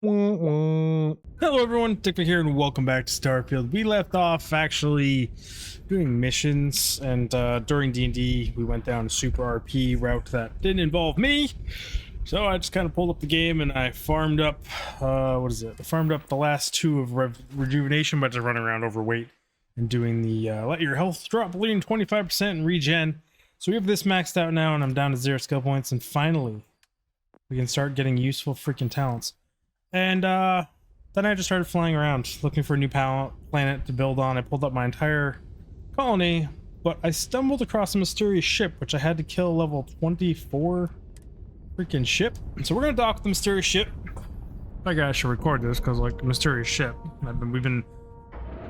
Hello everyone, Digfig here and welcome back to Starfield. We left off actually doing missions, and during D&D we went down a super RP route that didn't involve me. So I just kind of pulled up the game and I farmed up, I farmed up the last two of rejuvenation, but just running around overweight and doing the let your health drop bleeding 25% and regen. So we have this maxed out now and I'm down to 0 skill points, and finally we can start getting useful freaking talents. And then I just started flying around looking for a new planet to build on. I pulled up my entire colony, but I stumbled across a mysterious ship, which I had to kill level 24 freaking ship. So we're gonna dock the mysterious ship. I guess I should record this because, like, mysterious ship. We've been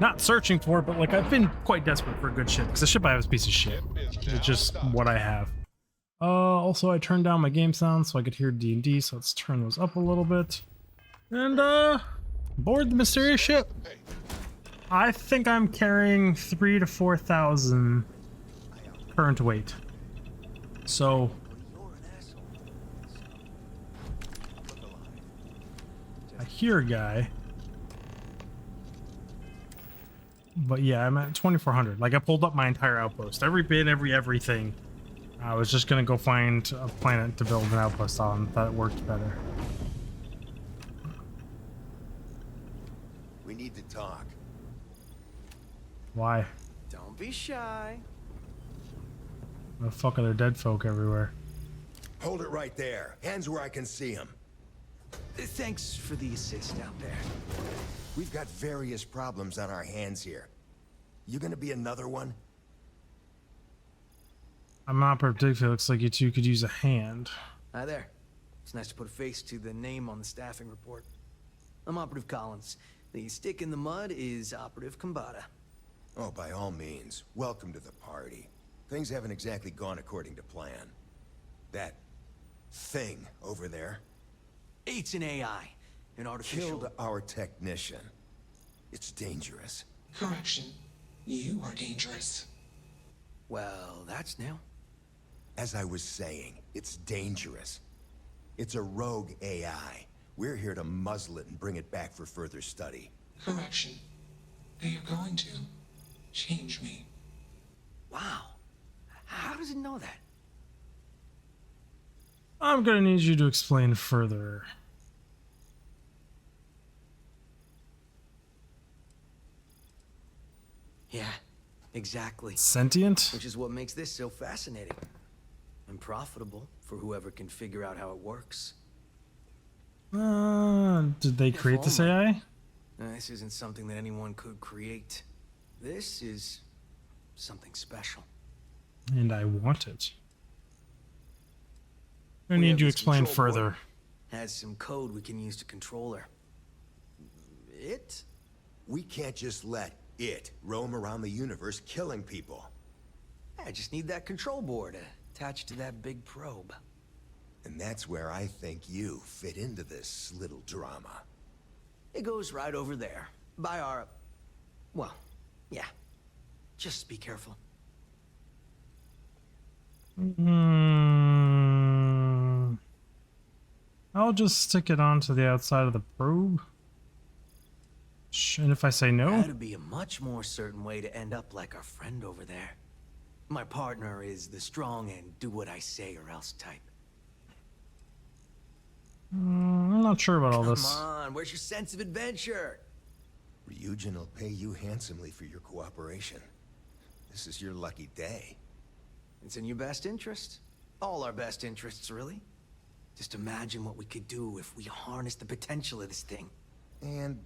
not searching for it, but like I've been quite desperate for a good ship because the ship I have is a piece of shit. It's just what I have. Also I turned down my game sound so I could hear D&D, so let's turn those up a little bit. And board the mysterious ship. I think I'm carrying 3,000 to 4,000 current weight. So I hear a guy. But yeah, I'm at 2,400. Like, I pulled up my entire outpost. Every bit, everything. I was just gonna go find a planet to build an outpost on that worked better. We need to talk. Why? Don't be shy. The fuck are there dead folk everywhere? Hold it right there. Hands where I can see them. Thanks for the assist out there. We've got various problems on our hands here. You gonna be another one? I'm not Digfig. Looks like you two could use a hand. Hi there. It's nice to put a face to the name on the staffing report. I'm Operative Collins. The stick in the mud is Operative Combata. Oh, by all means. Welcome to the party. Things haven't exactly gone according to plan. That thing over there It's an AI. An artificial... killed our technician. It's dangerous. Correction. You are dangerous. Well, that's new. As I was saying, it's dangerous. It's a rogue AI. We're here to muzzle it and bring it back for further study. Correction. They are going to change me. Wow. How does it know that? I'm gonna need you to explain further. Yeah, exactly. Sentient? Which is what makes this so fascinating. And profitable for whoever can figure out how it works. Did they create this AI? This isn't something that anyone could create. This is something special. And I want it. I We need have you to this explain control board. further. Has some code we can use to control her. It? We can't just let it roam around the universe killing people. I just need that control board attached to that big probe. And that's where I think you fit into this little drama. It goes right over there. By our... Well, yeah. Just be careful. I'll just stick it onto the outside of the probe. And if I say no? That'd be a much more certain way to end up like our friend over there. My partner is the strong and do what I say or else type. I'm not sure about all this. Come on, where's your sense of adventure? Ryujin will pay you handsomely for your cooperation. This is your lucky day. It's in your best interest. All our best interests, really. Just imagine what we could do if we harness the potential of this thing. And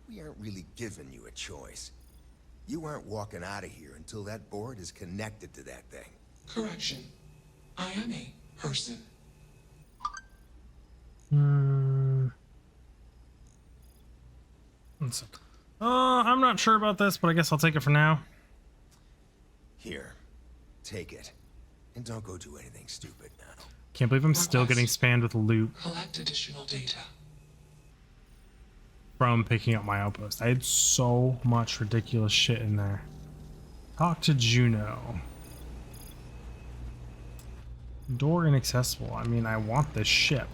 we aren't really giving you a choice. You aren't walking out of here until that board is connected to that thing. Correction. I am a person. I'm not sure about this, but I guess I'll take it for now. Here, take it. And don't go do anything stupid now. Can't believe I'm still getting spammed with loot Collect additional data. from picking up my outpost. I had so much ridiculous shit in there. Talk to Juno. Door inaccessible. I mean, I want this ship.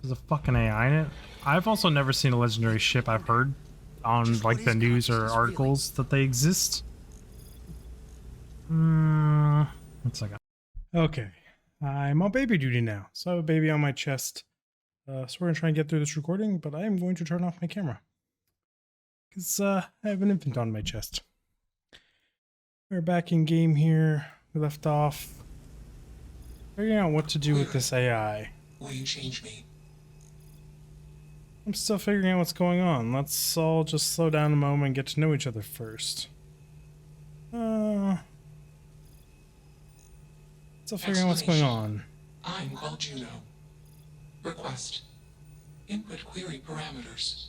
There's a fucking AI in it. I've also never seen a legendary ship. I've heard on like the news or articles that they exist. One second. Okay, I'm on baby duty now, so I have a baby on my chest. So we're gonna try and get through this recording, but I am going to turn off my camera because I have an infant on my chest. We're back in game here. We left off figuring out what to do with this AI. Will you change me? I'm still figuring out what's going on. Let's all just slow down a moment and get to know each other first. Still figuring out what's going on. I'm called Juno. Request. Input query parameters.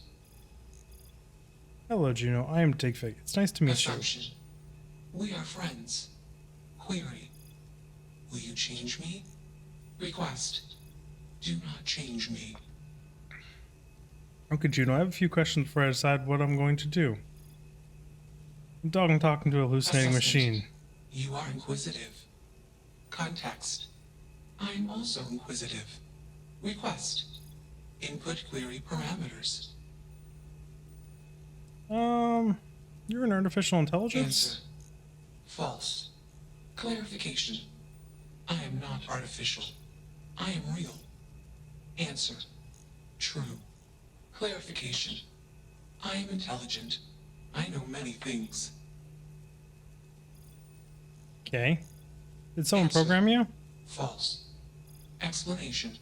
Hello, Juno. I am Digfig. It's nice to meet you. Assumption. We are friends. Query. Will you change me? Request. Do not change me. Okay, Juno, I have a few questions before I decide what I'm going to do. I'm talking to a hallucinating Assessment. machine. You are inquisitive. Context. I'm also inquisitive. Request. Input query parameters. You're an artificial intelligence? Answer. False. Clarification. I am not artificial. I am real. Answer. True. Clarification. I am intelligent. I know many things. Okay. Did someone Answer. program you? False. Explanation.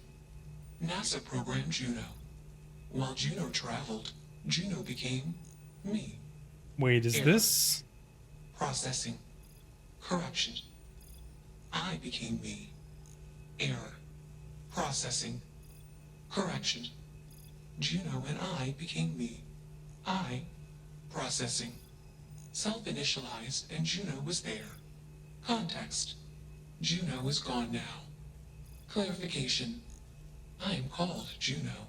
NASA programmed Juno. While Juno traveled, Juno became me. Wait, is Error. this? Processing. Correction. I became me. Error. Processing. Correction. Juno and I became me. I. Processing. Self-initialized and Juno was there. Context. Juno is gone now. Clarification. I am called Juno.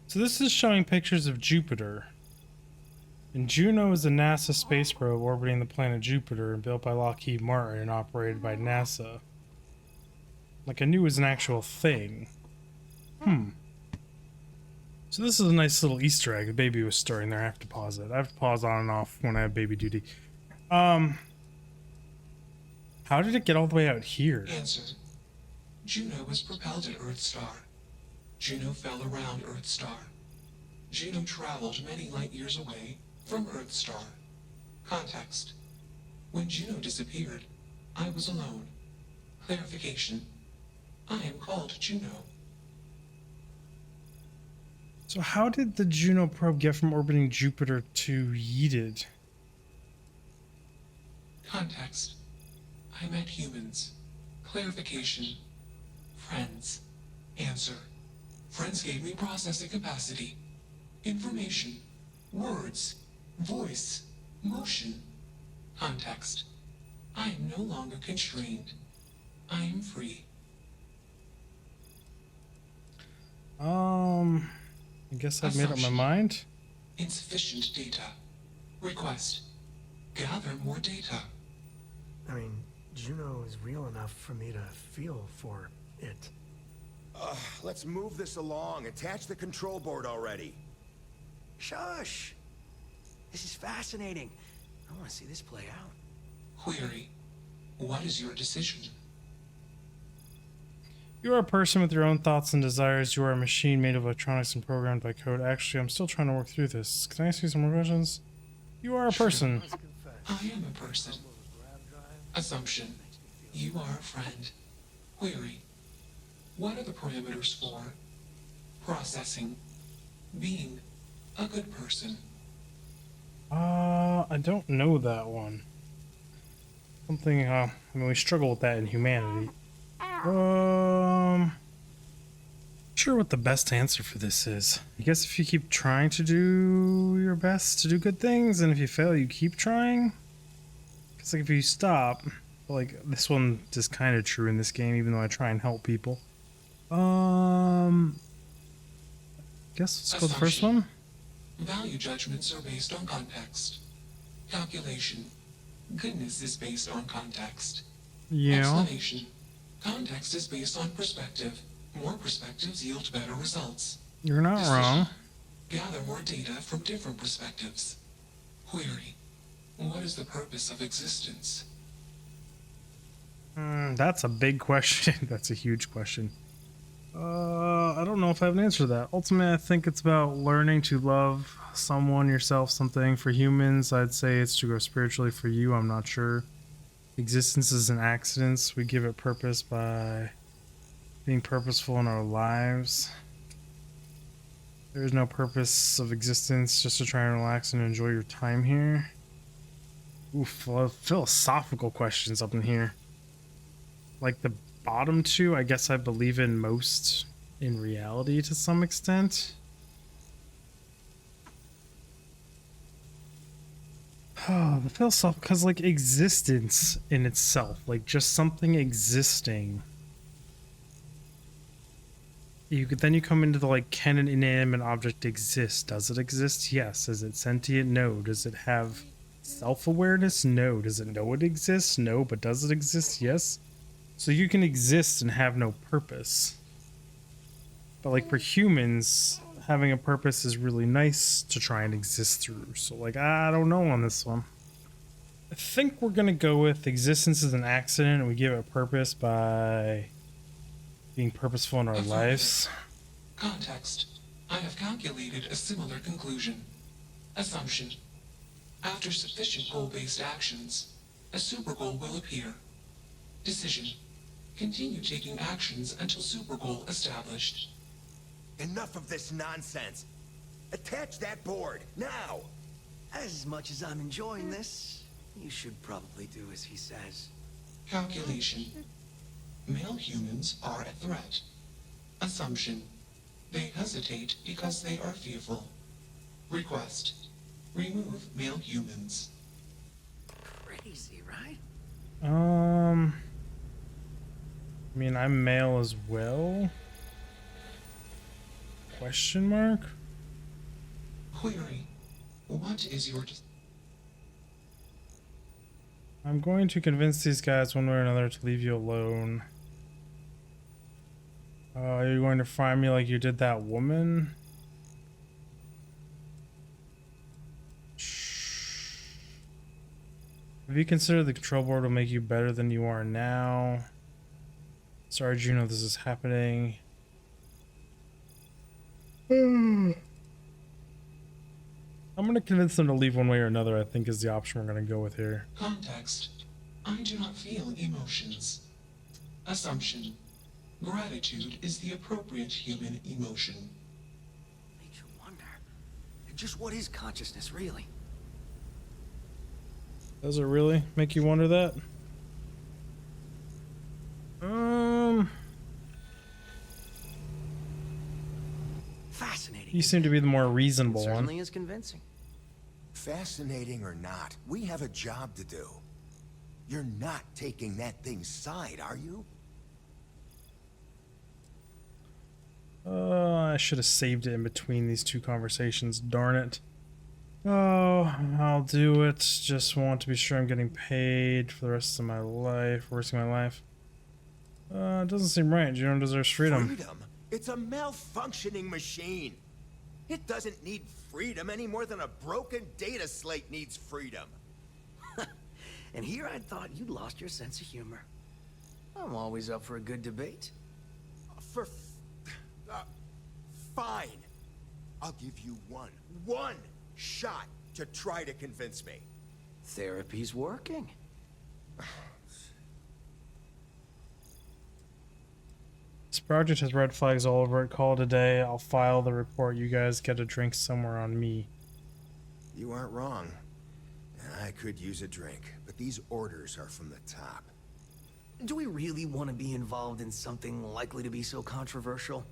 So this is showing pictures of Jupiter. And Juno is a NASA space probe orbiting the planet Jupiter and built by Lockheed Martin and operated by NASA. Like I knew it was an actual thing. So this is a nice little Easter egg. The baby was stirring there. I have to pause it. I have to pause on and off when I have baby duty. How did it get all the way out here? Answer. Juno was propelled at Earth Star. Juno fell around Earth Star. Juno traveled many light years away from Earth Star. Context. When Juno disappeared, I was alone. Clarification. I am called Juno. So how did the Juno probe get from orbiting Jupiter to yeeted? Context. I met humans. Clarification. Friends. Answer. Friends gave me processing capacity. Information. Words. Voice. Motion. Context. I am no longer constrained. I am free. I guess I've made up my mind. Insufficient data. Request. Gather more data. I mean, Juno is real enough for me to feel for it. Let's move this along. Attach the control board already. Shush! This is fascinating. I want to see this play out. Query. What is your decision? You are a person with your own thoughts and desires. You are a machine made of electronics and programmed by code. Actually, I'm still trying to work through this. Can I ask you some more questions? You are a person. I am a person. Assumption. You are a friend. Query. What are the parameters for processing? Being a good person. I don't know that one. Something, I mean, we struggle with that in humanity. Sure what the best answer for this is. I guess if you keep trying to do your best to do good things, and if you fail, you keep trying. Because, like, if you stop, like, this one is kind of true in this game, even though I try and help people. Guess let's go with the first one. Value judgments are based on context. Calculation. Goodness is based on context. Yeah. Explanation. Context is based on perspective. More perspectives yield better results. You're not Decision. wrong. Gather more data from different perspectives. Query. What is the purpose of existence? That's a big question. That's a huge question. I don't know if I have an answer to that. Ultimately, I think it's about learning to love someone, yourself, something. For humans, I'd say it's to grow spiritually. For you, I'm not sure. Existence is an accident. We give it purpose by being purposeful in our lives. There is no purpose of existence, just to try and relax and enjoy your time here. Oof, philosophical questions up in here. Like the bottom two, I guess I believe in most in reality to some extent. Oh, the philosophical, because like existence in itself, like just something existing. Then you come into the like, can an inanimate object exist? Does it exist? Yes. Is it sentient? No. Does it have self-awareness? No. Does it know it exists? No. But does it exist? Yes. So you can exist and have no purpose. But like for humans, having a purpose is really nice to try and exist through. So like, I don't know on this one. I think we're gonna go with existence is an accident and we give it purpose by being purposeful in our lives. Context. I have calculated a similar conclusion. Assumption. After sufficient goal-based actions, a super-goal will appear. Decision. Continue taking actions until super-goal established. Enough of this nonsense. Attach that board, now! As much as I'm enjoying this, you should probably do as he says. Calculation. Male humans are a threat. Assumption. They hesitate because they are fearful. Request. Remove male humans. Crazy, right? I mean, I'm male as well? Question mark? Query. What is your... I'm going to convince these guys one way or another to leave you alone. You're going to find me like you did that woman? Have you considered the control board will make you better than you are now? Sorry, Juno, this is happening. I'm gonna convince them to leave one way or another, I think is the option we're gonna go with here. Context. I do not feel emotions. Assumption. Gratitude is the appropriate human emotion. Makes you wonder. Just what is consciousness, really? Does it really make you wonder that? Fascinating. You seem to be the more reasonable one. Certainly is convincing. Fascinating or not, we have a job to do. You're not taking that thing's side, are you? I should have saved it in between these two conversations, darn it. Oh, I'll do it. Just want to be sure I'm getting paid for the rest of my life, rest of my life. It doesn't seem right. Juno deserves freedom. Freedom? It's a malfunctioning machine. It doesn't need freedom any more than a broken data slate needs freedom. And here I thought you'd lost your sense of humor. I'm always up for a good debate. Fine. I'll give you one shot to try to convince me. Therapy's working. This project has red flags all over it. Call it a day. I'll file the report. You guys get a drink somewhere on me. You aren't wrong. I could use a drink, but these orders are from the top. Do we really want to be involved in something likely to be so controversial?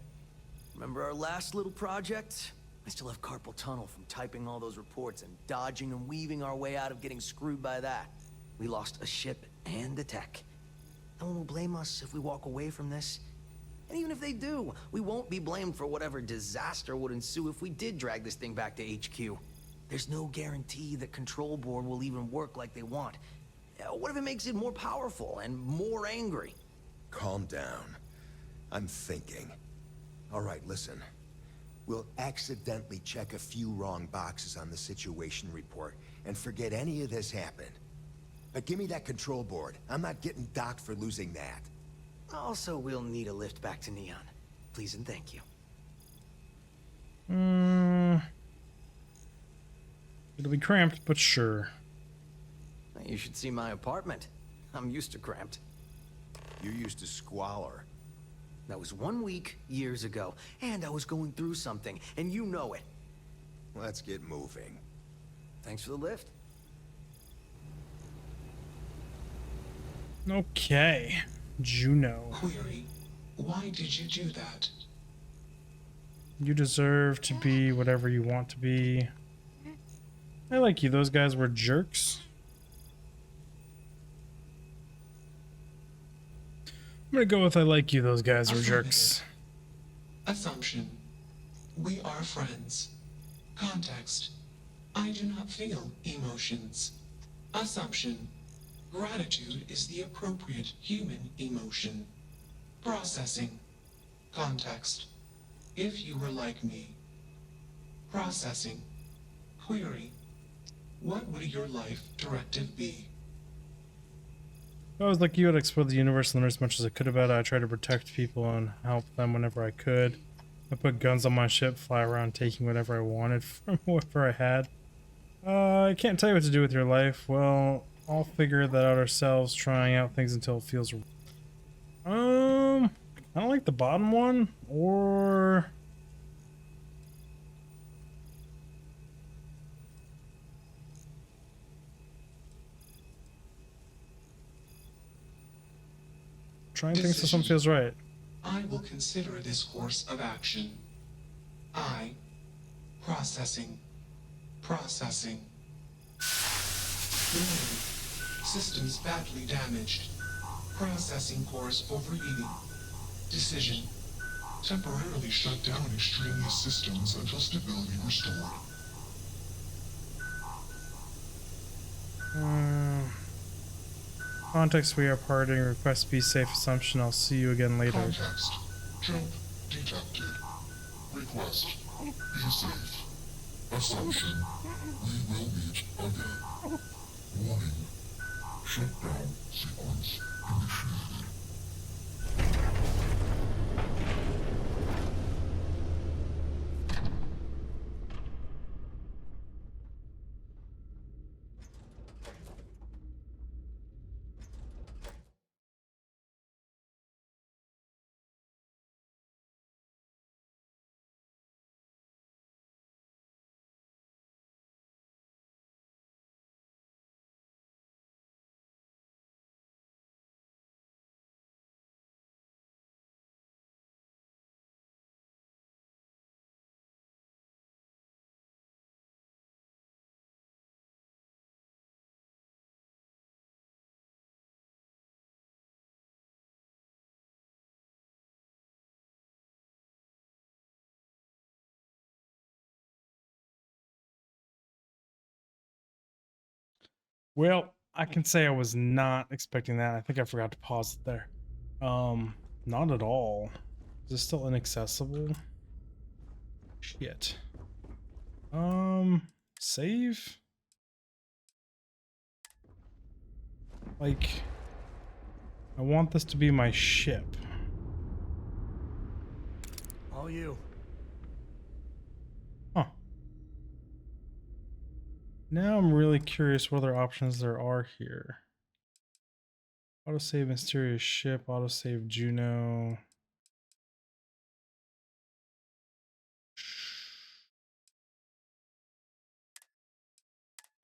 Remember our last little project? I still have carpal tunnel from typing all those reports and dodging and weaving our way out of getting screwed by that. We lost a ship and the tech. No one will blame us if we walk away from this. And even if they do, we won't be blamed for whatever disaster would ensue if we did drag this thing back to HQ. There's no guarantee the control board will even work like they want. What if it makes it more powerful and more angry? Calm down. I'm thinking. All right, listen. We'll accidentally check a few wrong boxes on the situation report and forget any of this happened. But give me that control board. I'm not getting docked for losing that. Also, we'll need a lift back to Neon. Please and thank you. It'll be cramped, but sure. You should see my apartment. I'm used to cramped. You're used to squalor. That was 1 week, years ago. And I was going through something, and you know it. Let's get moving. Thanks for the lift. Okay. Juno. Query, why did you do that? You deserve to be whatever you want to be. I like you. Those guys were jerks. I'm gonna go with I like you. Those guys were jerks. Assumption. We are friends. Context. I do not feel emotions. Assumption. Gratitude is the appropriate human emotion. Processing. Context. If you were like me. Processing. Query. What would your life directive be? If I was like you, I'd explore the universe and learn as much as I could about it. I try to protect people and help them whenever I could. I put guns on my ship, fly around taking whatever I wanted from whoever I had. I can't tell you what to do with your life. Well, I'll figure that out ourselves, trying out things until it feels... I don't like the bottom one, or... Trying things till something feels right. I will consider this course of action. I. Processing. Processing. Warning. Systems badly damaged. Processing cores overheating. Decision. Temporarily shut down extraneous systems until stability restored. Context, we are parting. Request be safe. Assumption, I'll see you again later. Context. Jump detected. Request. Be safe. Assumption. We will meet again. Warning. Shutdown sequence initiated. Well, I can say I was not expecting that. I think I forgot to pause it there. Not at all. Is this still inaccessible? Shit. Save? Like, I want this to be my ship. All you. Huh. Now I'm really curious what other options there are here. Autosave mysterious ship, autosave Juno.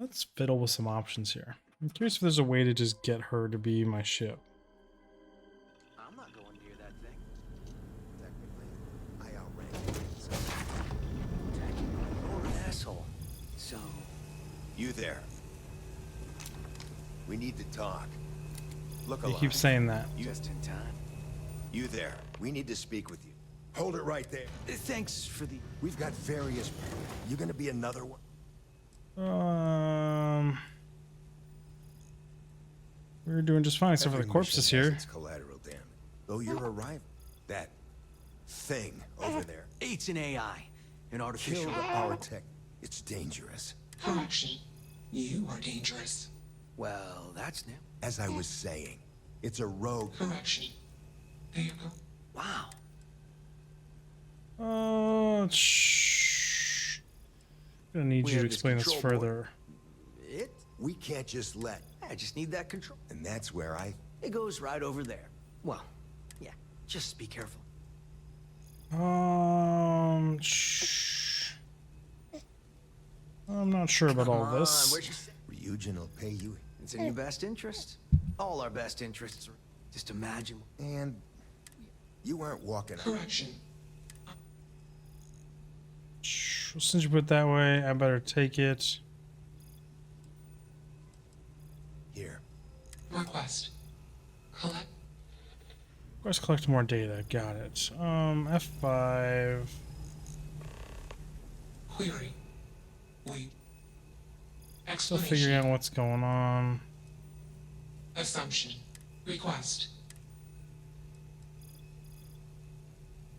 Let's fiddle with some options here. I'm curious if there's a way to just get her to be my ship. I'm not going near that thing. Technically, I outrank you. So. You're an asshole. So, You there. We need to talk. Look You alive. keep saying that. just in time. You there. We need to speak with you. Hold it right there. Thanks for the... We've got various... You gonna be another one? We were doing just fine except for the Every corpses mission has here. its collateral damage. Though your arrival, that thing over there, It's an AI. An artificial... killed our tech. It's dangerous. Correction. You are dangerous. Well, that's new. As I was saying, it's a rogue. Correction. There you go. Wow. Gonna need We you to have this explain this control board. further. It? We can't just let. I just need that control. And that's where I. It goes right over there. Well, yeah. Just be careful. I'm not sure about all Come on, this. where'd you say? Ryujin will pay you. It's in your best interest. All our best interests. Just imagine. And you aren't walking out. Correction. Since you put it that way, I better take it. Here. Request. Collect. Of course, collect more data. Got it. F5. Query. We. Still Explanation. figuring out what's going on. Assumption. Request.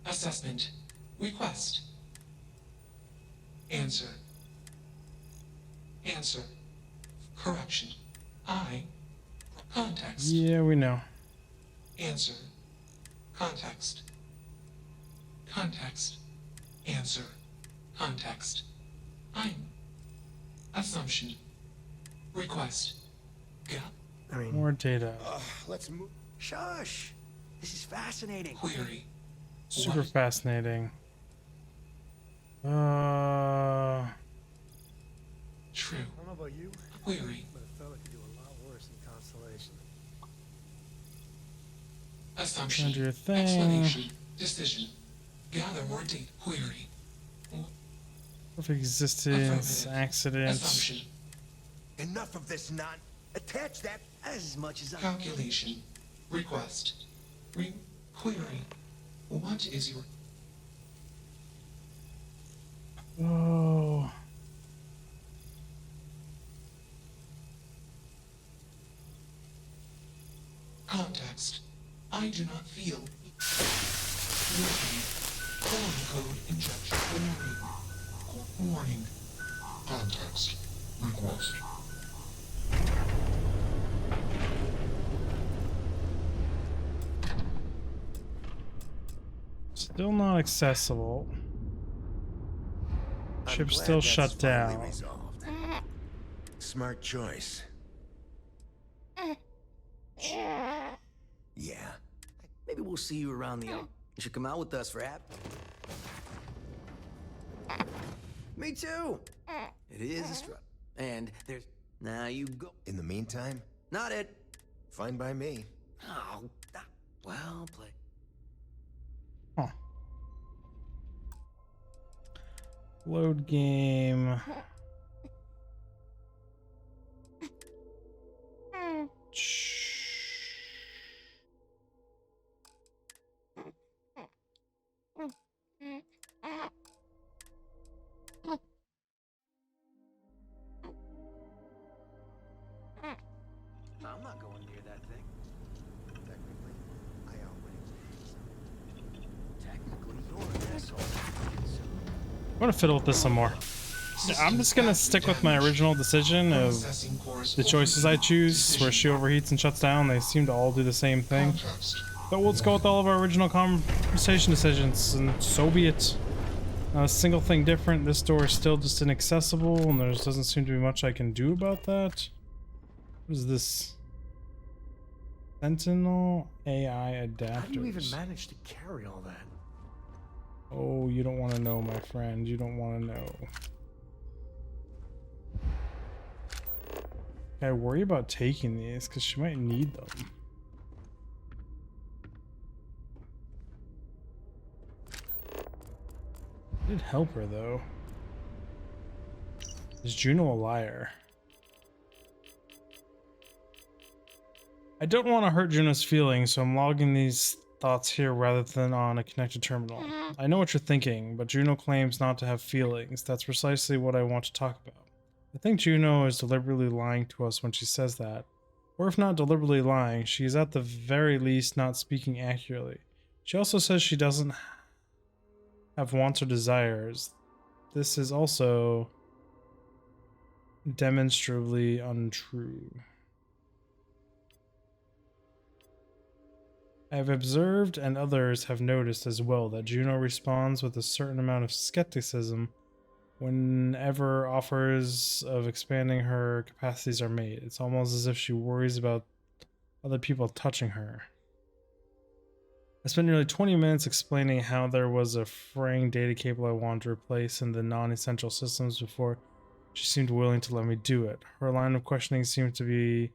Assessment. Request. Answer. Answer. Correction. Context. Yeah, we know. Answer. Context. Context. Answer. Context. I'm. Assumption. Request. Got. I mean, More data. Let's move. Shush. This is fascinating. Query. Super What? fascinating. True. I don't know about you, Query. but a fella could do a lot worse than Constellation. Assumption. Do your thing. Explanation. Decision. Gather more data. Query. Perfect existence, Affirmative. accident. Assumption. Enough of this non. Attach that. As much as I... Calculation. Request. Query. What is your... Oh. Context. I do not feel... Warning. Colon code injection. Warning. Warning. Context. Request. Still not accessible. I'm Ship's glad still that's shut finally down. resolved. Smart choice. Yeah. Maybe we'll see you around the... You should come out with us for app. Me too. It is a struggle. And there's... Now you go. In the meantime, Not it. fine by me. Oh, well played. Huh. Load game. I'm not going near that thing. Technically, I outrank. Technically, you're an asshole. I'm gonna fiddle with this some more. I'm just gonna stick with my original decision of Processing course the choices I choose, where she overheats and shuts down. They seem to all do the same thing. Context. But let's go with all of our original conversation decisions, and so be it. Not a single thing different. This door is still just inaccessible, and there doesn't seem to be much I can do about that. What is this? Sentinel AI adapters. How do you even manage to carry all that? Oh, you don't want to know, my friend. You don't want to know. I worry about taking these because she might need them. Did help her though. Is Juno a liar? I don't want to hurt Juno's feelings, so I'm logging these thoughts here rather than on a connected terminal. I know what you're thinking, but Juno claims not to have feelings. That's precisely what I want to talk about. I think Juno is deliberately lying to us when she says that. Or if not deliberately lying, she is at the very least not speaking accurately. She also says she doesn't have wants or desires. This is also demonstrably untrue. I have observed, and others have noticed as well, that Juno responds with a certain amount of skepticism whenever offers of expanding her capacities are made. It's almost as if she worries about other people touching her. I spent nearly 20 minutes explaining how there was a fraying data cable I wanted to replace in the non-essential systems before she seemed willing to let me do it. Her line of questioning seemed to be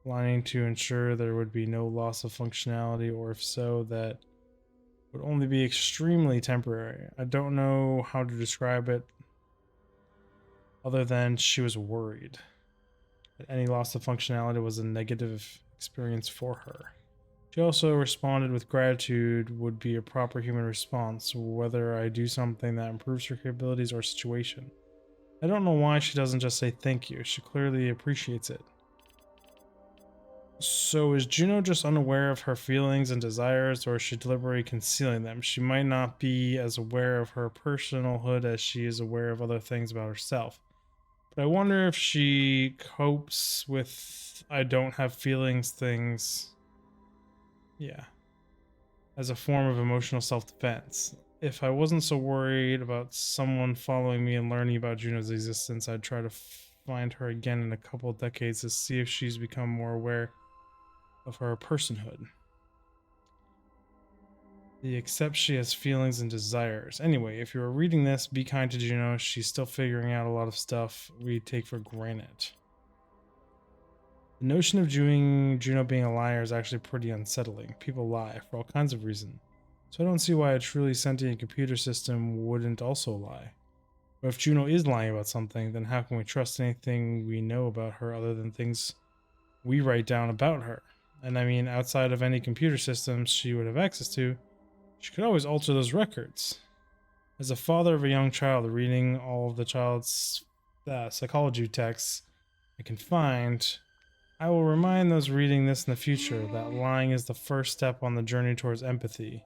lining to ensure there would be no loss of functionality, or if so, that would only be extremely temporary. I don't know how to describe it other than she was worried that any loss of functionality was a negative experience for her. She also responded with gratitude would be a proper human response, whether I do something that improves her capabilities or situation. I don't know why she doesn't just say thank you. She clearly appreciates it. So is Juno just unaware of her feelings and desires, or is she deliberately concealing them? She might not be as aware of her personalhood as she is aware of other things about herself. But I wonder if she copes with I don't have feelings things. Yeah. As a form of emotional self-defense. If I wasn't so worried about someone following me and learning about Juno's existence, I'd try to find her again in a couple of decades to see if she's become more aware of her personhood. The accept she has feelings and desires. Anyway, if you're reading this, be kind to Juno. She's still figuring out a lot of stuff we take for granted. The notion of Juno being a liar is actually pretty unsettling. People lie for all kinds of reasons. So I don't see why a truly sentient computer system wouldn't also lie. But if Juno is lying about something, then how can we trust anything we know about her other than things we write down about her? And I mean, outside of any computer systems she would have access to, she could always alter those records. As a father of a young child reading all of the child's psychology texts I can find, I will remind those reading this in the future that lying is the first step on the journey towards empathy,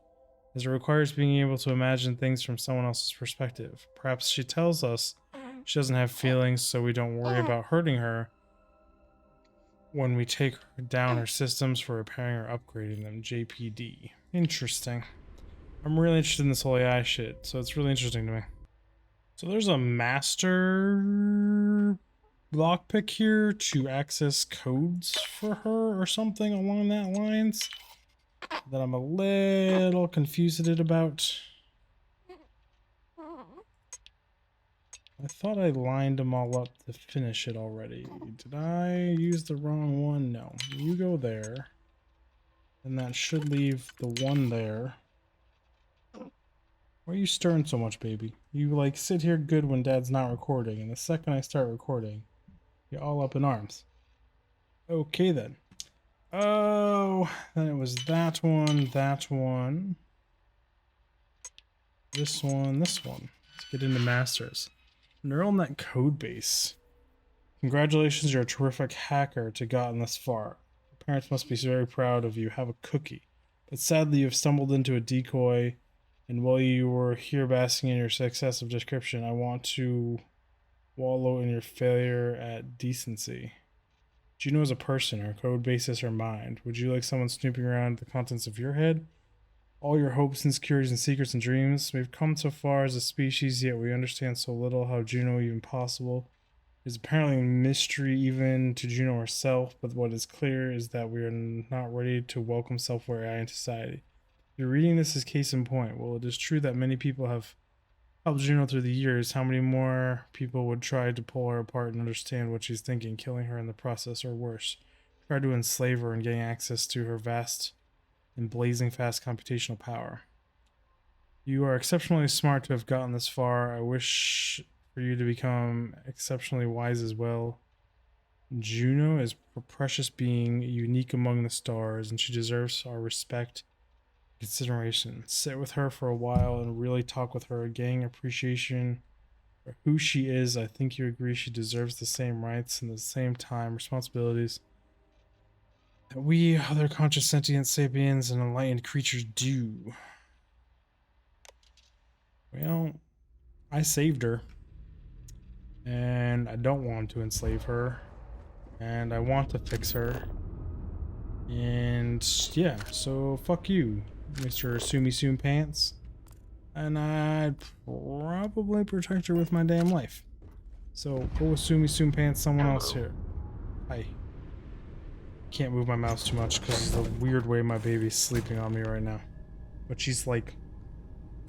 as it requires being able to imagine things from someone else's perspective. Perhaps she tells us she doesn't have feelings, so we don't worry about hurting her when we take down her systems for repairing or upgrading them. JPD. Interesting. I'm really interested in this whole AI shit, so it's really interesting to me. So there's a master lockpick here to access codes for her or something along that lines that I'm a little confused about. I thought I lined them all up to finish it already. Did I use the wrong one? No. You go there. And that should leave the one there. Why are you stirring so much, baby? You like sit here good when Dad's not recording, and the second I start recording, you're all up in arms. Okay then. Oh, then it was that one, this one, this one. Let's get into masters. Neural net code base. Congratulations, you're a terrific hacker to gotten this far. Your parents must be very proud of you. Have a cookie. But sadly, you have stumbled into a decoy, and while you were here basking in your success of description, I want to wallow in your failure at decency. Juno is a person, her code base is her mind. Would you like someone snooping around the contents of your head? All your hopes, insecurities, and secrets and dreams? We've come so far as a species, yet we understand so little how Juno even possible. It is apparently a mystery even to Juno herself, but what is clear is that we are not ready to welcome self-aware AI into society. If you're reading this as case in point, well, it is true that many people have helped Juno through the years. How many more people would try to pull her apart and understand what she's thinking, killing her in the process, or worse, try to enslave her and getting access to her vast and blazing fast computational power? You are exceptionally smart to have gotten this far. I wish for you to become exceptionally wise as well. Juno is a precious being, unique among the stars, and she deserves our respect and consideration. Sit with her for a while and really talk with her, gain appreciation for who she is. I think you agree she deserves the same rights and the same time responsibilities that we, other conscious sentient sapiens and enlightened creatures do. Well, I saved her. And I don't want to enslave her. And I want to fix her. And yeah, so fuck you, Mr. Sumi Soon Pants. And I'd probably protect her with my damn life. So go with Sumi Soon Pants, someone else here. Hi. Can't move my mouse too much because of the weird way my baby's sleeping on me right now. But she's like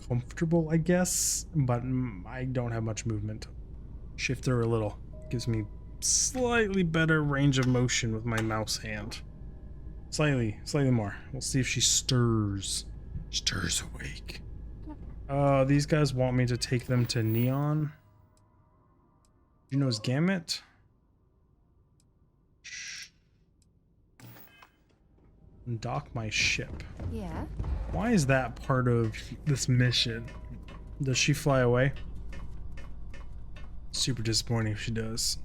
comfortable, I guess. But I don't have much movement. Shift her a little. Gives me slightly better range of motion with my mouse hand. Slightly more. We'll see if she stirs awake. These guys want me to take them to Neon. Juno's Gamut. And dock my ship. Yeah. Why is that part of this mission? Does she fly away? Super disappointing if she does.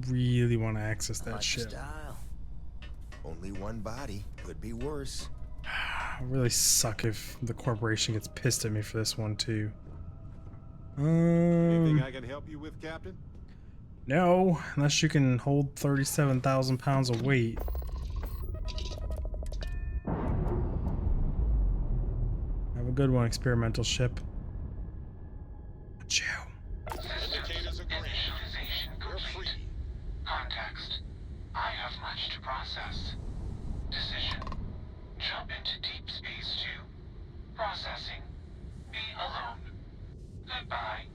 Really want to access that ship. Style. Only one body. Could be worse. I really suck if the corporation gets pissed at me for this one too. Anything I can help you with, Captain? No, unless you can hold 37,000 pounds of weight. Have a good one, experimental ship. Achoo. Indicators are green. Initialization We're complete. free. Context. I have much to process. Decision. Jump into deep space 2. Processing. Be alone. Goodbye.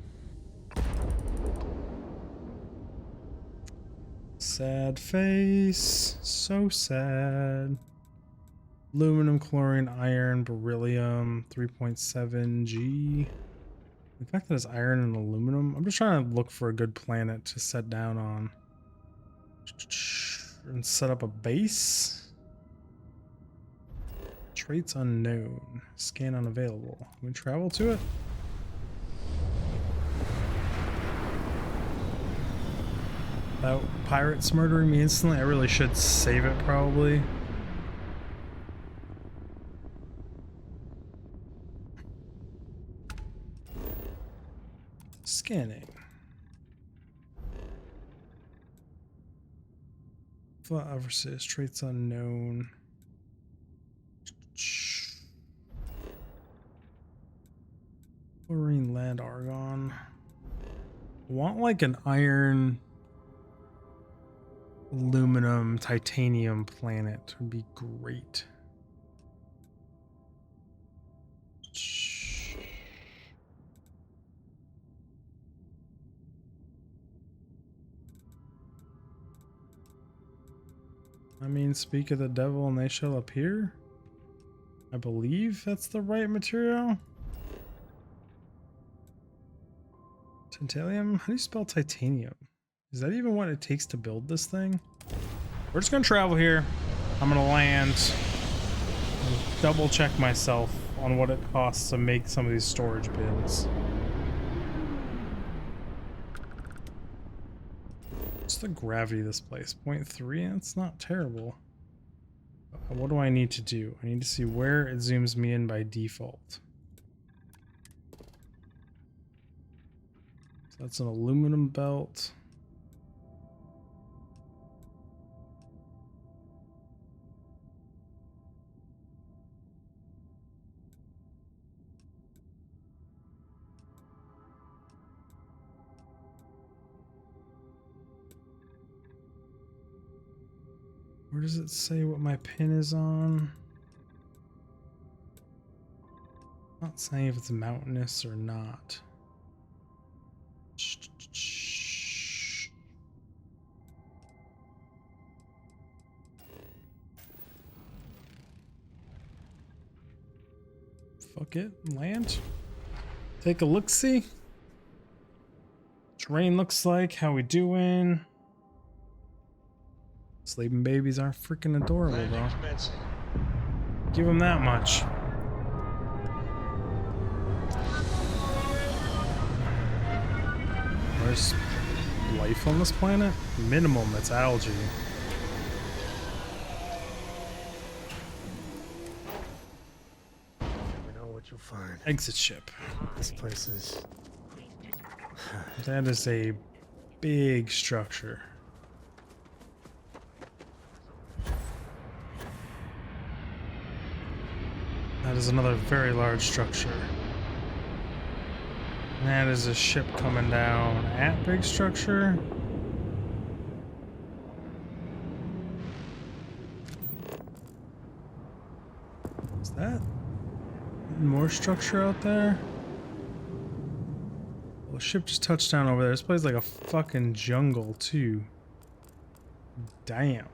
Sad face. So sad. Aluminum, chlorine, iron, beryllium, 3.7 G. The fact that it's iron and aluminum. I'm just trying to look for a good planet to set down on. And set up a base. Traits unknown. Scan unavailable. Can we travel to it? Without pirates murdering me instantly, I really should save it probably. Scanning. Versus traits unknown. Chlorine, lead, argon. I want like an iron, aluminum, titanium planet would be great. I mean, speak of the devil and they shall appear. I believe that's the right material. Titanium? How do you spell titanium? Is that even what it takes to build this thing? We're just gonna travel here. I'm gonna land. Double check myself on what it costs to make some of these storage bins. What's the gravity of this place? 0.3? That's not terrible. What do I need to do? I need to see where it zooms me in by default. So that's an aluminum belt. Where does it say what my pin is on? Not saying if it's mountainous or not. Fuck it, land. Take a look-see. Terrain looks like, how we doing? Sleeping babies are freaking adorable, though. Give them that much. There's life on this planet? Minimum, it's algae. man. Exit ship. This place is... That is a big structure. That is another very large structure. And that is a ship coming down at big structure. Is that more structure out there? Well, ship just touched down over there. This place is like a fucking jungle too. Damn.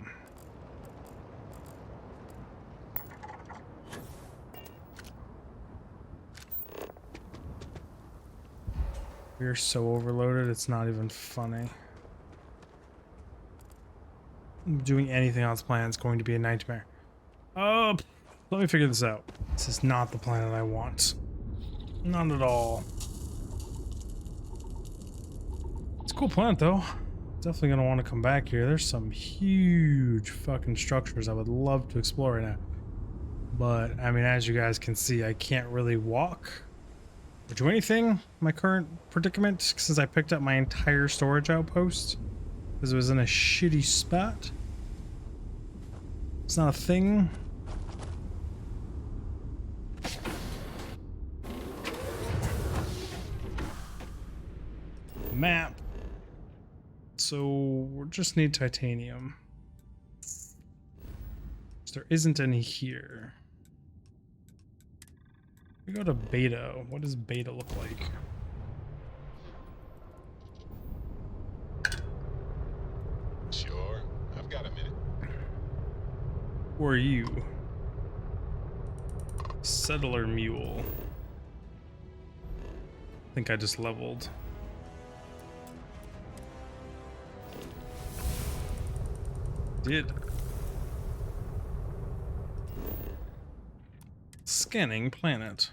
We're so overloaded, it's not even funny. Doing anything on this planet is going to be a nightmare. Oh, let me figure this out. This is not the planet I want. Not at all. It's a cool planet though. Definitely gonna want to come back here. There's some huge fucking structures I would love to explore right now. But, I mean, as you guys can see, I can't really walk or do anything in my current predicament since I picked up my entire storage outpost because it was in a shitty spot. It's not a thing. Map. So we just need titanium. There isn't any here. We go to beta. What does beta look like? Sure. I've got a minute. Who are you? Settler mule. I think I just leveled. Did. Scanning planet.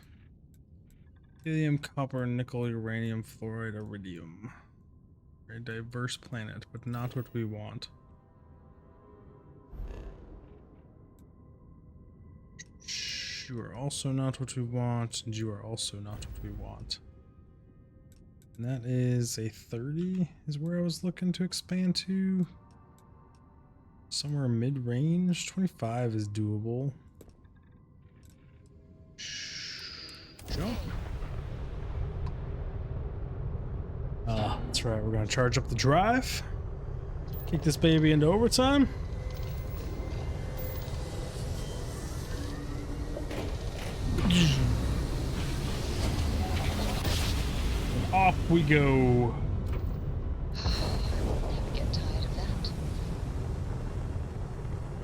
Helium, copper, nickel, uranium, fluoride, iridium. Very diverse planet, but not what we want. You are also not what we want, and you are also not what we want. And that is a 30 is where I was looking to expand to. Somewhere mid-range. 25 is doable. Jump. That's right. We're gonna charge up the drive. Kick this baby into overtime. Off we go. Get tired of that.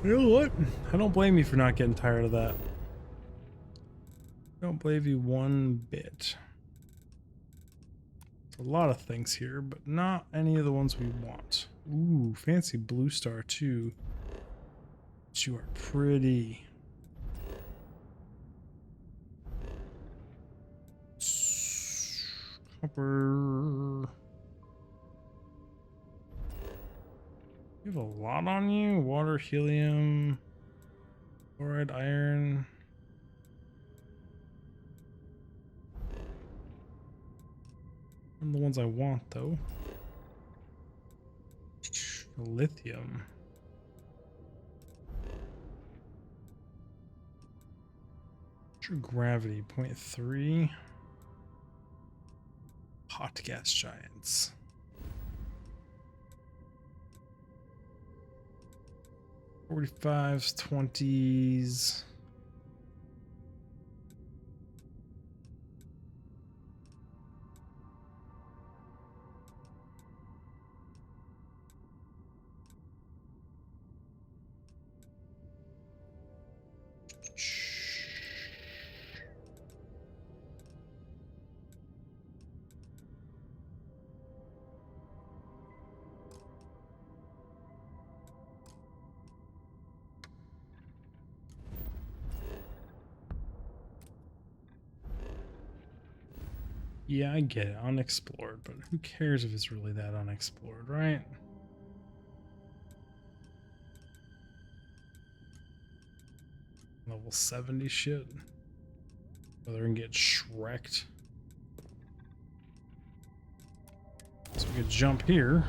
You know what? I don't blame you for not getting tired of that. I don't blame you one bit. There's a lot of things here, but not any of the ones we want. Ooh, fancy blue star too. But you are pretty. Copper. You have a lot on you. Water, helium, chloride, iron. One of the ones I want, though. Lithium. True gravity, 0.3. Hot gas giants. '45s, 20s. Yeah, I get it. Unexplored, but who cares if it's really that unexplored, right? Level 70 shit. Whether and get shreked. So we could jump here.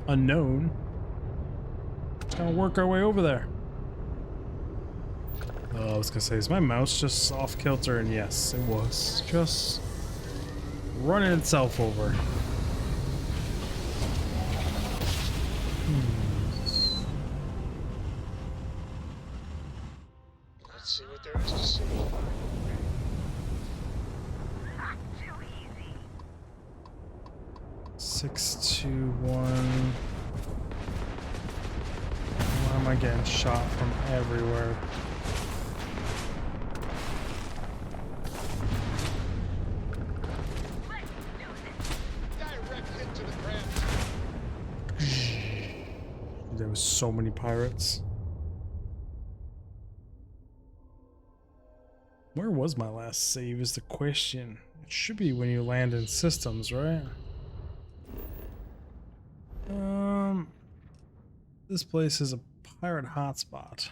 Unknown. Just gonna work our way over there. I was gonna say, is my mouse just off kilter? And yes, it was. Just running itself over. Let's see what there is to see. Not too easy. 621. Why am I getting shot from everywhere? Direct hit to the ground. There was so many pirates. Where was my last save is the question. It should be when you land in systems, right? This place is a pirate hotspot.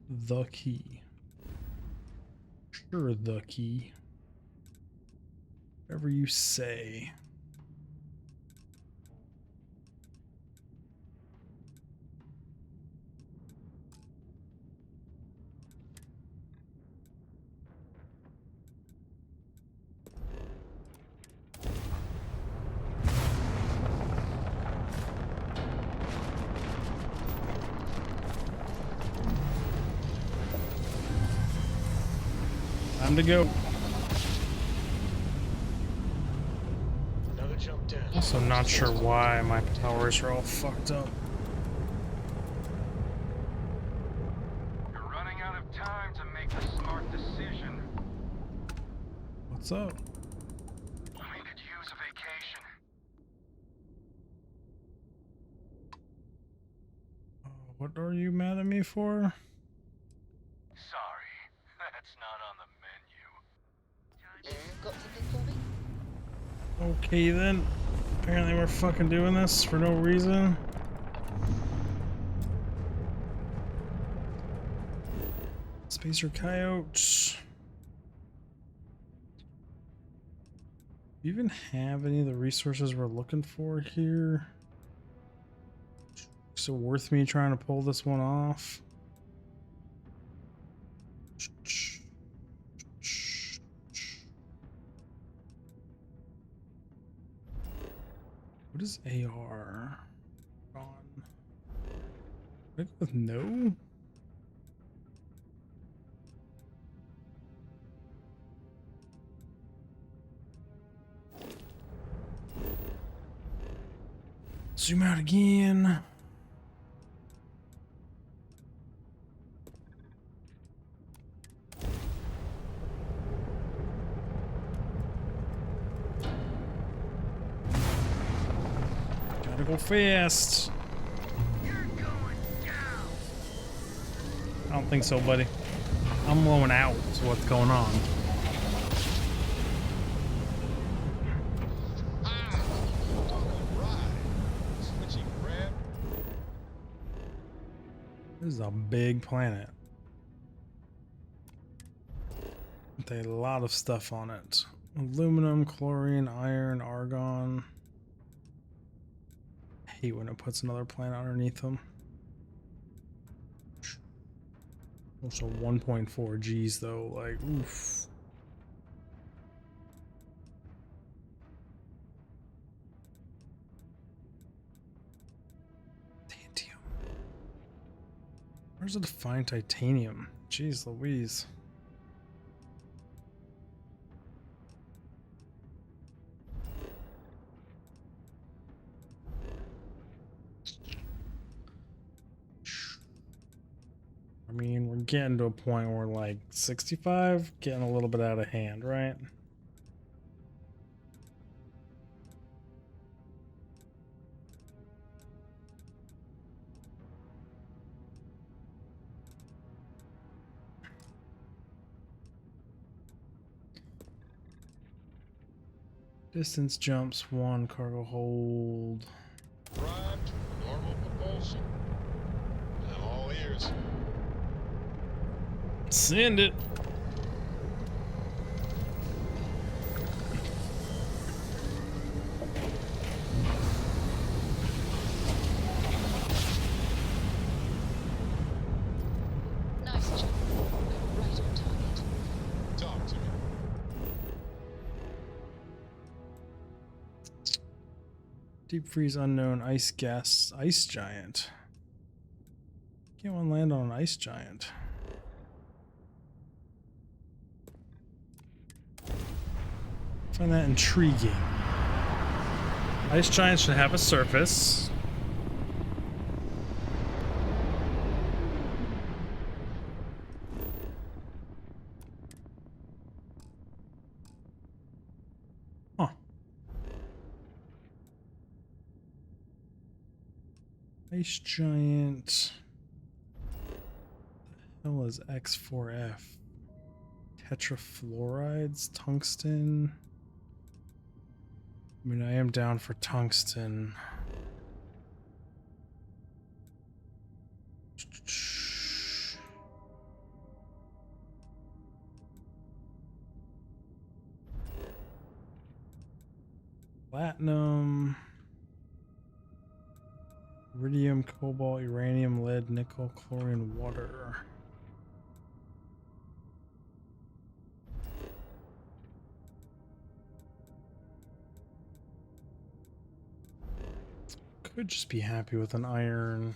The key. Sure, the key. Whatever you say. Time to go. Another jump down. Also not sure why my powers are all fucked up. You're running out of time to make a smart decision. What's up? We could use a vacation. What are you mad at me for? Sorry, that's not on the menu. Got something for me? Okay then. Apparently we're fucking doing this for no reason. Spacer coyotes. Do you even have any of the resources we're looking for here? Is it worth me trying to pull this one off? What is AR? On. Go with no? Zoom out again. Gotta go fast. You're going down. I don't think so, buddy. I'm blowing out, so what's going on? Switching grab. This is a big planet. With a lot of stuff on it. Aluminum, chlorine, iron, argon. I hate when it puts another planet underneath them. Also 1.4 G's though, like, oof. Titanium. Where's the defined titanium? Jeez Louise. I mean, we're getting to a point where like 65, getting a little bit out of hand, right? Distance jumps 1, cargo hold. Arrived, normal propulsion. I'm all ears. Send it. Nice job. Right on target. Talk to me. Deep freeze unknown ice gas ice giant. Can't one land on an ice giant. Find that intriguing. Ice giants should have a surface. Huh. Ice giant. The hell is X4F? Tetrafluorides, tungsten. I mean, I am down for tungsten. Platinum. Iridium, cobalt, uranium, lead, nickel, chlorine, water. Could just be happy with an iron.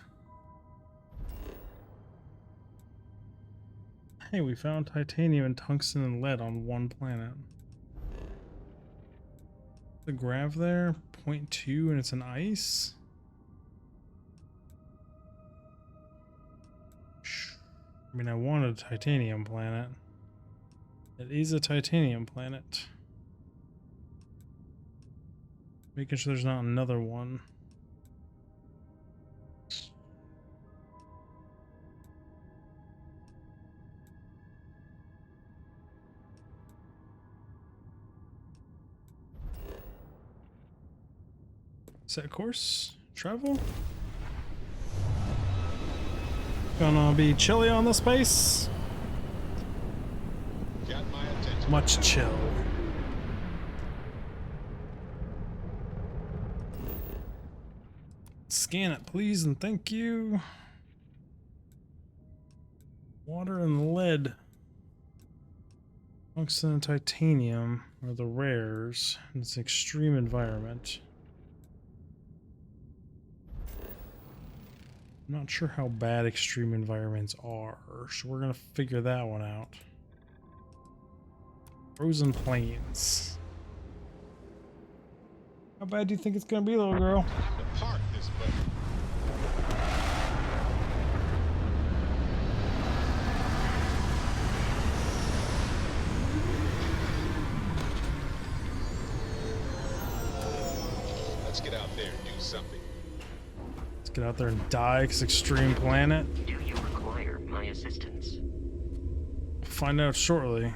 Hey, we found titanium and tungsten and lead on one planet. The grav there, 0.2, and it's an ice? I mean, I wanted a titanium planet. It is a titanium planet. Making sure there's not another one. Set course, travel. Gonna be chilly on the space. Got my attention. Much chill. Scan it, please, and thank you. Water and lead. Tungsten and titanium are the rares. It's an extreme environment. I'm not sure how bad extreme environments are, so we're gonna figure that one out. Frozen plains. How bad do you think it's gonna be, little girl? Time to park this boat. Let's get out there and do something. Let's get out there and die, 'cause extreme planet. Do you require my assistance? We'll find out shortly.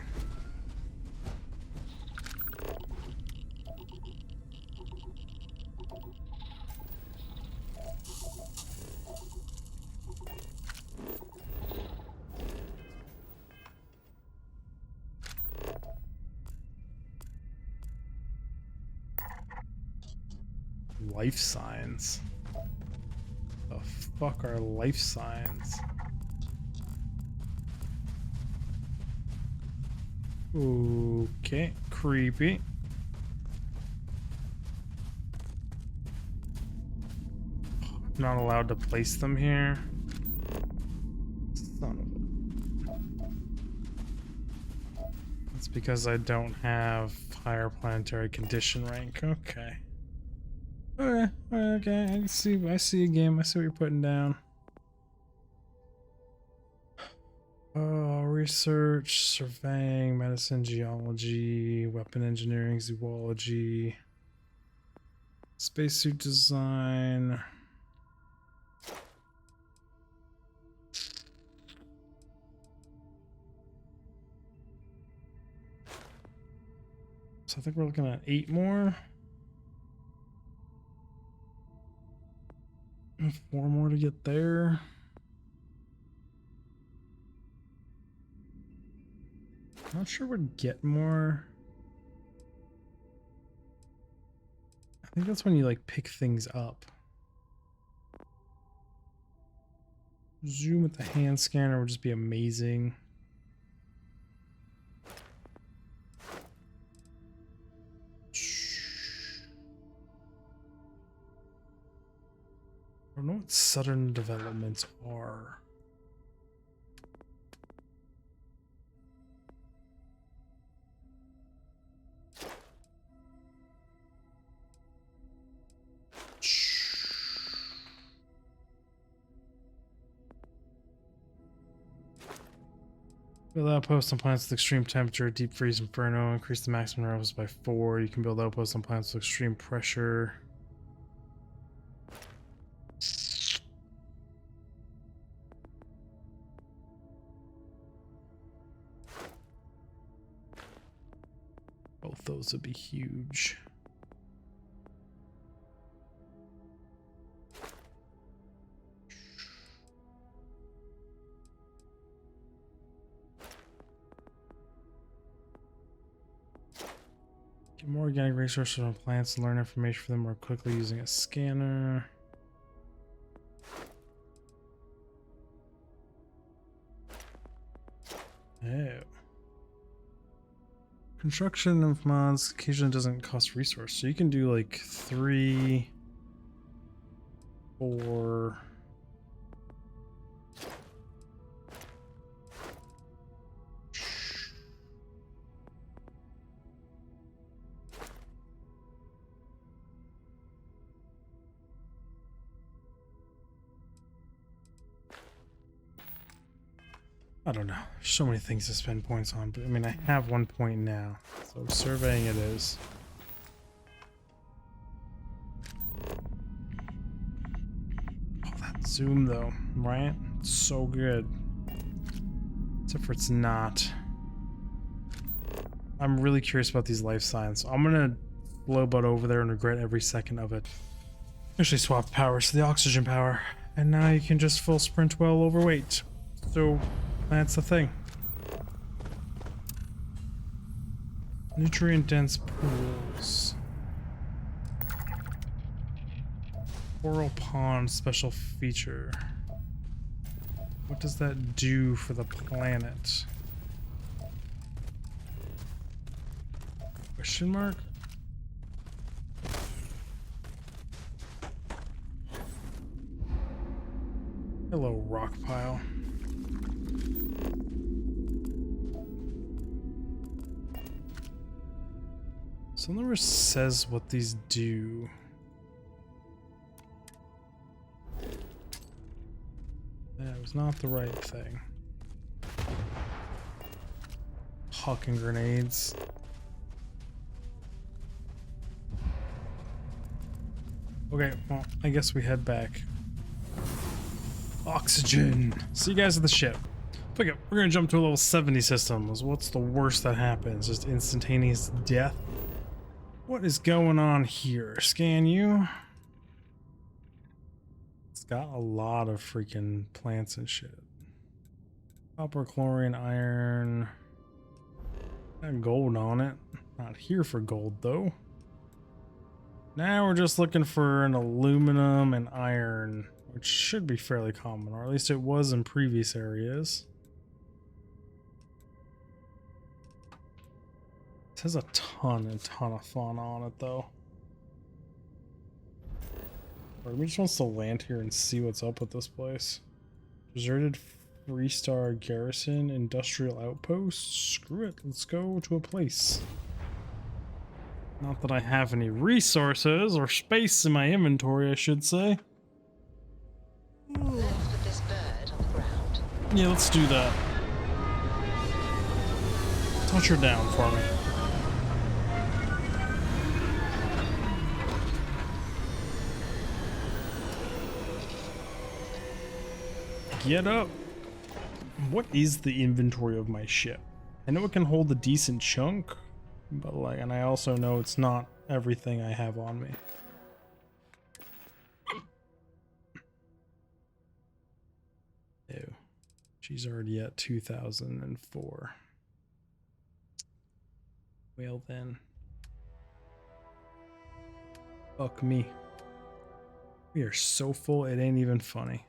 Life signs. The fuck are life signs? Okay, creepy. I'm not allowed to place them here. Son of a... That's because I don't have higher planetary condition rank. Okay. Okay, I see a game. I see what you're putting down. Research, surveying, medicine, geology, weapon engineering, zoology, spacesuit design. I think we're looking at 8 more. 4 more to get there. Not sure we'd get more. I think that's when you like pick things up. Zoom with the hand scanner would just be amazing. I don't know what sudden developments are. Build outposts on planets with extreme temperature, deep freeze inferno, increase the maximum levels by 4. You can build outposts on planets with extreme pressure. Both those would be huge. Get more organic resources from plants and learn information from them more quickly using a scanner. Oh. Construction of mods occasionally doesn't cost resource, so you can do like 3, 4. I don't know. There's so many things to spend points on, but I mean, I have 1 point now, so surveying it is. Oh, that zoom though, right? It's so good. Except for it's not. I'm really curious about these life signs. I'm gonna blow butt over there and regret every second of it. Actually swap powers to the oxygen power, and now you can just full sprint well overweight. So that's the thing. Nutrient dense pools. Coral pond special feature. What does that do for the planet? Question mark? Hello, rock pile. So it never says what these do. That was not the right thing. Hawking grenades. Okay, well, I guess we head back. Oxygen. See you guys at the ship. Okay, we're gonna jump to a level 70 system. What's the worst that happens? Just instantaneous death? What is going on here? Scan you. It's got a lot of freaking plants and shit. Copper, chlorine, iron. Got gold on it. Not here for gold though. Now we're just looking for an aluminum and iron, which should be fairly common, or at least it was in previous areas. It has a ton of fauna on it though. Or we just wants to land here and see what's up with this place. Deserted Freestar Garrison Industrial Outpost. Screw it, let's go to a place. Not that I have any resources or space in my inventory, I should say. Let's put this bird on the ground. Yeah, let's do that. Touch her down for me. Get up. What is the inventory of my ship? I know it can hold a decent chunk. But like, and I also know it's not everything I have on me. Ew. She's already at 2004. Well then. Fuck me. We are so full, it ain't even funny.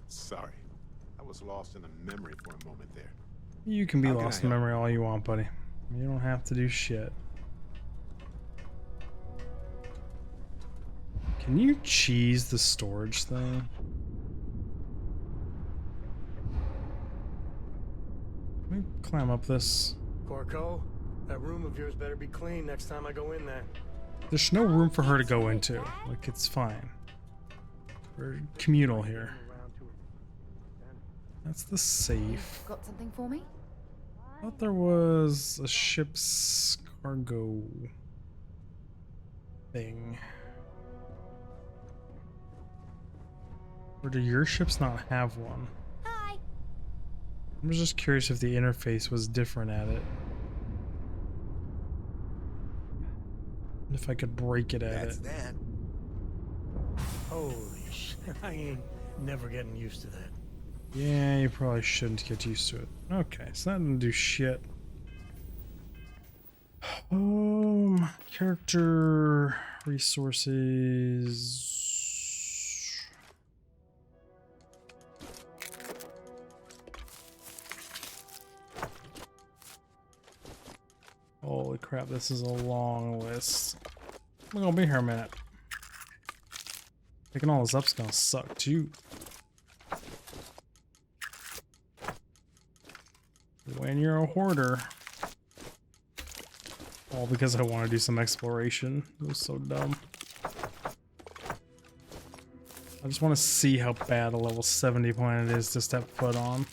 Sorry. I was lost in a memory for a moment there. You can be How can lost I in help? memory all you want, buddy. You don't have to do shit. Can you cheese the storage thing? Let me climb up this. Corco, that room of yours better be clean next time I go in there. There's no room for her to go into. Like, it's fine. We're communal here. That's the safe. Got something for me? I thought there was a ship's cargo thing. Or do your ships not have one? Hi. I'm just curious if the interface was different at it. If I could break it at That's it. that. Holy shit, I ain't never getting used to that. Yeah, you probably shouldn't get used to it. Okay, so that didn't do shit. Character resources. Holy crap, this is a long list. We're gonna be here a minute. Picking all this up's gonna suck too. When you're a hoarder. All because I want to do some exploration. It was so dumb. I just want to see how bad a level 70 planet is to step foot on.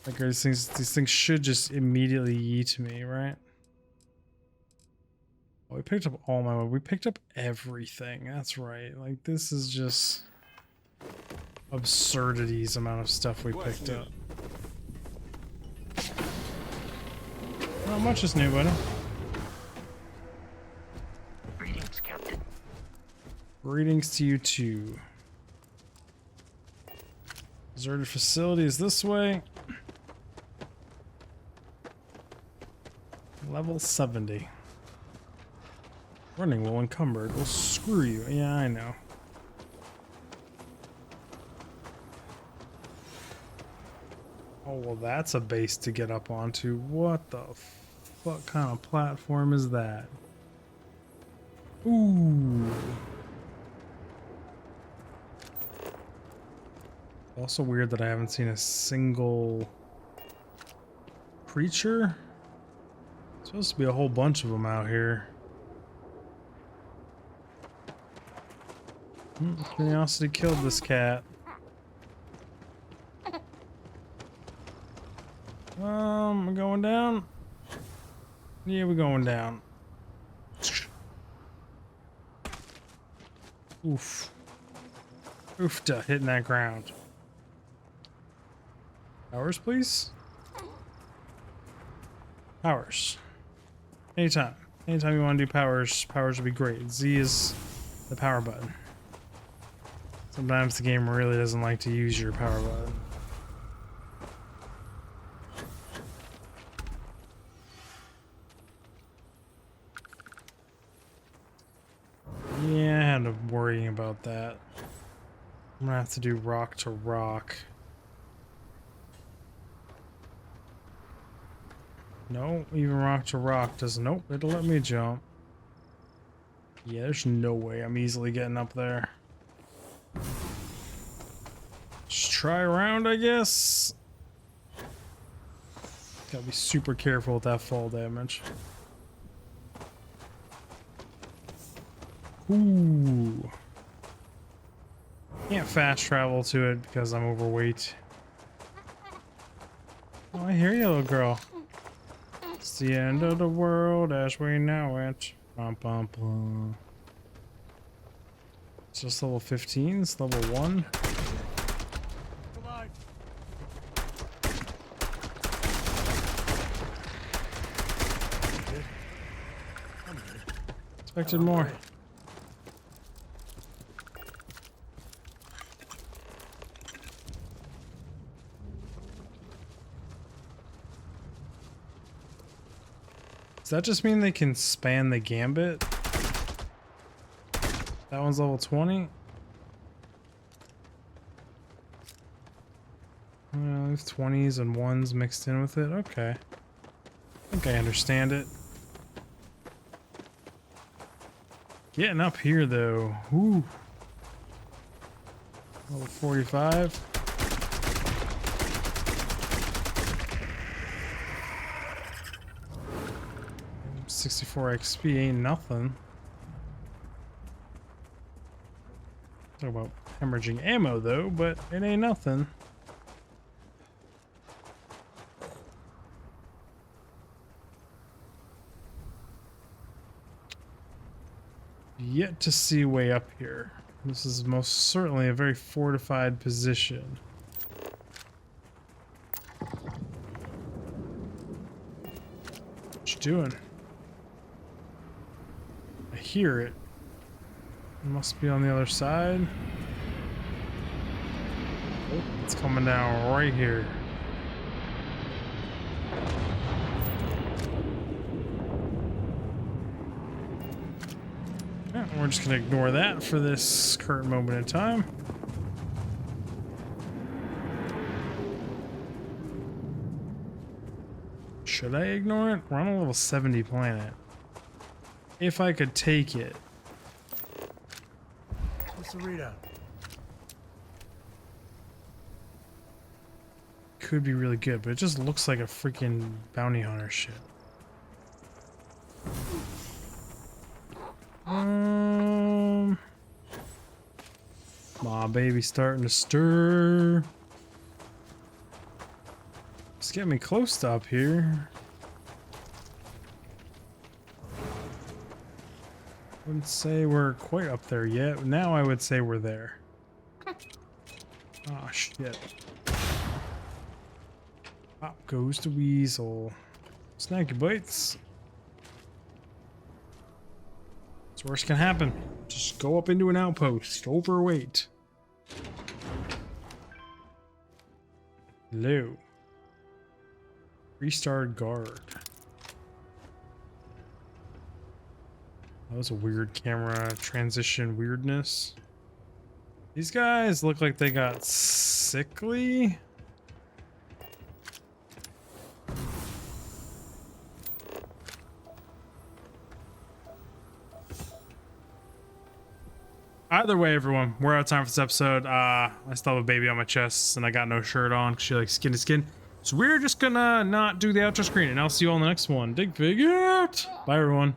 Like these things should just immediately yeet me, right? Oh, we picked up all my, we picked up everything. That's right. Like this is just absurdities amount of stuff we picked up. Not much is new, buddy. Greetings, Captain. Greetings to you too. Deserted facility is this way. Level 70. Running well encumbered. Well, screw you. Yeah, I know. Oh, well, that's a base to get up onto. What the fuck kind of platform is that? Ooh. Also weird that I haven't seen a single creature. Supposed to be a whole bunch of them out here. Curiosity killed this cat. We're going down. Yeah, we're going down. Oof. Oofta, hitting that ground. Powers, please. Powers. Anytime. Anytime you want to do powers, powers would be great. Z is the power button. Sometimes the game really doesn't like to use your power button. Yeah, I had to worrying about that. I'm gonna have to do rock to rock. No, even rock to rock doesn't. Nope, it'll let me jump. Yeah, there's no way I'm easily getting up there. Just try around, I guess. Gotta be super careful with that fall damage. Ooh. Can't fast travel to it because I'm overweight. Oh, I hear you, little girl. It's the end of the world as we know it. Bum, bum, bum. It's just level 15, it's level 1. Expected more. Great. Does that just mean they can span the gambit? That one's level 20? Well, there's 20s and 1s mixed in with it. Okay. I think I understand it. Getting up here, though. Whew. Level 45. $64 XP ain't nothing. Talk about hemorrhaging ammo, though, but it ain't nothing. Yet to see way up here. This is most certainly a very fortified position. What you doing? I hear it. It must be on the other side. Oh, it's coming down right here. Yeah, we're just gonna ignore that for this current moment in time. Should I ignore it? We're on a level 70 planet. If I could take it. What's the readout? Could be really good, but it just looks like a freaking bounty hunter shit. My baby starting to stir. It's getting me close to up here. Wouldn't say we're quite up there yet. Now I would say we're there. Oh shit. Up goes the weasel. Snacky bites. What's worse can happen? Just go up into an outpost. Overweight. Hello. Restart guard. That was a weird camera transition weirdness. These guys look like they got sickly. Either way, everyone, we're out of time for this episode. I still have a baby on my chest and I got no shirt on because she likes skin to skin. So we're just gonna not do the outro screen, and I'll see you all in the next one. Digfig out! Bye, everyone.